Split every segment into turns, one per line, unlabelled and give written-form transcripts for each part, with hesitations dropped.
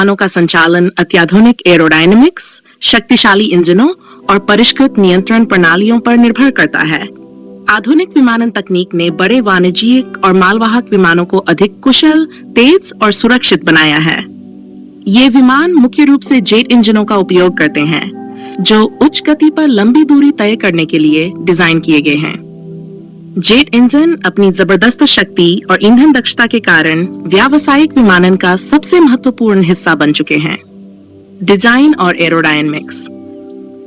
विमानों का संचालन अत्याधुनिक एरोडायनेमिक्स, शक्तिशाली इंजनों और परिष्कृत नियंत्रण प्रणालियों पर निर्भर करता है। आधुनिक विमानन तकनीक ने बड़े वाणिज्यिक और मालवाहक विमानों को अधिक कुशल, तेज और सुरक्षित बनाया है। ये विमान मुख्य रूप से जेट इंजनों का उपयोग करते हैं, जो उच्च गति पर लंबी दूरी तय करने के लिए डिजाइन किए गए हैं। जेट इंजन अपनी जबरदस्त शक्ति और ईंधन दक्षता के कारण व्यावसायिक विमानन का सबसे महत्वपूर्ण हिस्सा बन चुके हैं। डिजाइन और एरोडायनेमिक्स।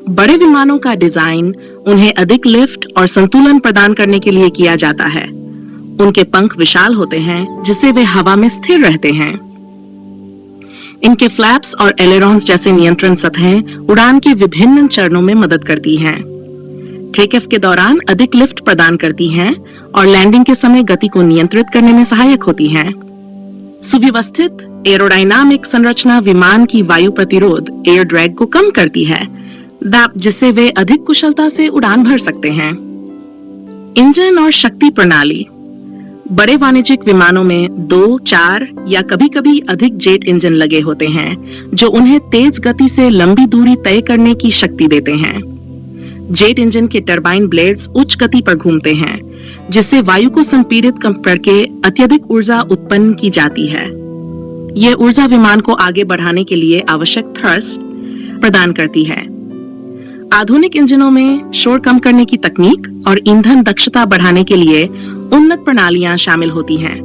बड़े विमानों का डिजाइन उन्हें अधिक लिफ्ट और संतुलन प्रदान करने के लिए किया जाता है। उनके पंख विशाल होते हैं, जिससे वे हवा में स्थिर रहते हैं। इनके फ्लैप्स और एलेरॉन्स जैसे नियंत्रण सतहें उड़ान के विभिन्न चरणों में मदद करती हैं। टेक ऑफ के दौरान अधिक लिफ्ट प्रदान करती हैं और लैंडिंग के समय गति को नियंत्रित करने में सहायक होती हैं। सुव्यवस्थित एरोडायनामिक संरचना विमान की वायु प्रतिरोध एयर ड्रैग को कम करती है, जिससे वे अधिक कुशलता से उड़ान भर सकते हैं। इंजन और शक्ति प्रणाली। बड़े वाणिज्यिक विमानों में 2, 4 या कभी-कभी अधिक जेट इंजन लगे होते हैं, जो उन्हें तेज गति से लंबी दूरी तय करने की शक्ति देते हैं। जेट इंजन के टरबाइन ब्लेड्स उच्च गति पर घूमते हैं, जिससे वायु को संपीड़ित करके अत्यधिक ऊर्जा उत्पन्न की जाती है। यह ऊर्जा विमान को आगे बढ़ाने के लिए आवश्यक थ्रस्ट प्रदान करती है। आधुनिक इंजनों में शोर कम करने की तकनीक और ईंधन दक्षता बढ़ाने के लिए उन्नत प्रणालियां शामिल होती हैं।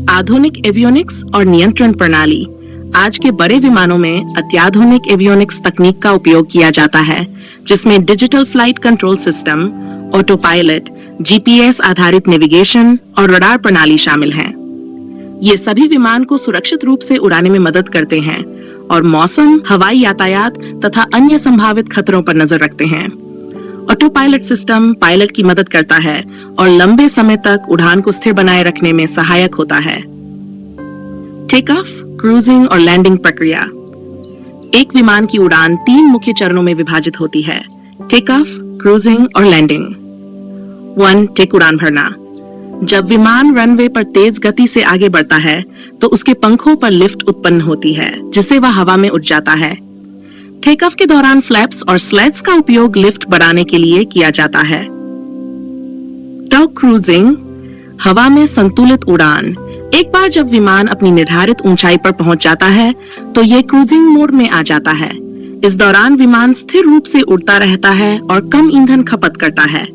आधुनिक एवियोनिक्स और नियंत्रण प्रणाली। आज के बड़े विमानों में अत्याधुनिक एवियोनिक्स तकनीक का उपयोग किया जाता है, जिसमें digital flight control system, auto pilot, GPS आधारित नेविगेशन और रडार प्रणाली शामिल हैं। ये सभी विमान को सुरक्षित रूप से उड़ाने में मदद करते हैं और मौसम, हवाई यातायात तथा अन्य संभावित खतरों पर नजर रखते हैं। ऑटो पायलट सिस्टम पायलट की मदद करता है और लंबे समय तक उड़ान को स्थिर बनाए रखने में सहायक होता है। टेक ऑफ, क्रूजिंग और लैंडिंग प्रक्रिया। एक विमान की उड़ान 3 मुख्य चरणों में विभाजित होती है: टेक ऑफ, क्रूजिंग और लैंडिंग। 1. टेक उड़ान भरना। जब विमान रनवे पर तेज गति से आगे बढ़ता है, तो उसके पंखों पर लिफ्ट उत्पन्न होती है, जिससे वह हवा में उड़ जाता है। टेक ऑफ के दौरान फ्लैप्स और स्लेट्स का उपयोग लिफ्ट बढ़ाने के लिए किया जाता है। टॉप क्रूजिंग, हवा में संतुलित उड़ान। एक बार जब विमान अपनी निर्धारित ऊंचाई पर पहुंच जाता है, तो ये क्रूजिंग मोड में आ जाता है। इस दौरान विमान स्थिर रूप से उड़ता रहता है और कम ईंधन खपत करता है।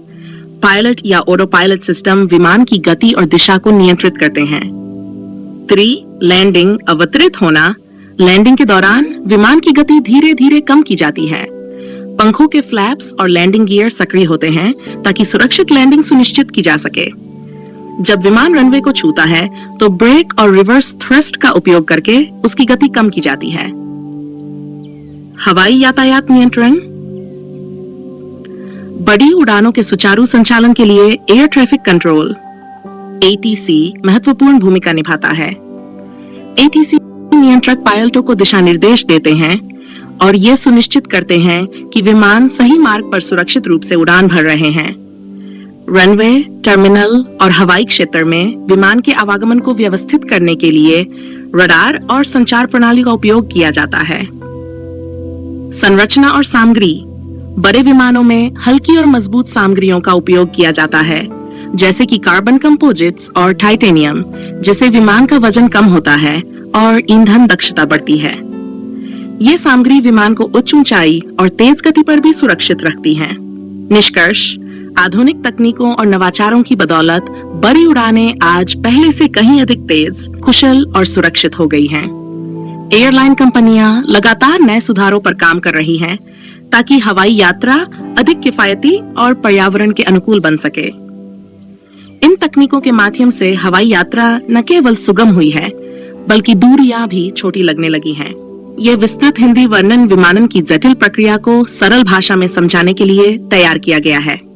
पायलट या ऑटो पायलट सिस्टम विमान की गति और दिशा को नियंत्रित करते हैं। 3. लैंडिंग, अवतरित होना। लैंडिंग के दौरान विमान की गति धीरे धीरे कम की जाती है। पंखों के फ्लैप्स और लैंडिंग गियर सक्रिय होते हैं ताकि सुरक्षित लैंडिंग सुनिश्चित की जा सके। जब विमान रनवे को छूता है, तो ब्रेक और रिवर्स थ्रस्ट का उपयोग करके उसकी गति कम की जाती है। हवाई यातायात नियंत्रण। बड़ी उड़ानों के सुचारू संचालन के लिए एयर ट्रैफिक कंट्रोल (ATC) महत्वपूर्ण भूमिका निभाता है। ATC नियंत्रक पायलटों को दिशा निर्देश देते हैं और ये सुनिश्चित करते हैं कि विमान सही मार्ग पर सुरक्षित रूप से उड़ान भर रहे हैं। रनवे, टर्मिनल और हवाई क्षेत्र में विमान के आवागमन को व्यवस्थित करने के लिए रडार और संचार प्रणाली का उपयोग किया जाता है। संरचना और सामग्री। बड़े विमानों में हल्की और मजबूत सामग्रियों का उपयोग किया जाता है, जैसे कि कार्बन कंपोजिट्स और टाइटेनियम, जिससे विमान का वजन कम होता है और ईंधन दक्षता बढ़ती है। ये सामग्री विमान को उच्च ऊंचाई और तेज गति पर भी सुरक्षित रखती हैं। निष्कर्ष, आधुनिक तकनीकों और नवाचारों की बदौलत बड़ी उड़ानें आज पहले से कहीं अधिक तेज, कुशल और सुरक्षित हो गई हैं। एयरलाइन कंपनियां लगातार नए सुधारों पर काम कर रही हैं, ताकि हवाई यात्रा अधिक किफायती और पर्यावरण के अनुकूल बन सके। इन तकनीकों के माध्यम से हवाई यात्रा न केवल सुगम हुई है, बल्कि दूरियां भी छोटी लगने लगी हैं। यह विस्तृत हिंदी वर्णन विमानन की जटिल प्रक्रिया को सरल भाषा में समझाने के लिए तैयार किया गया है।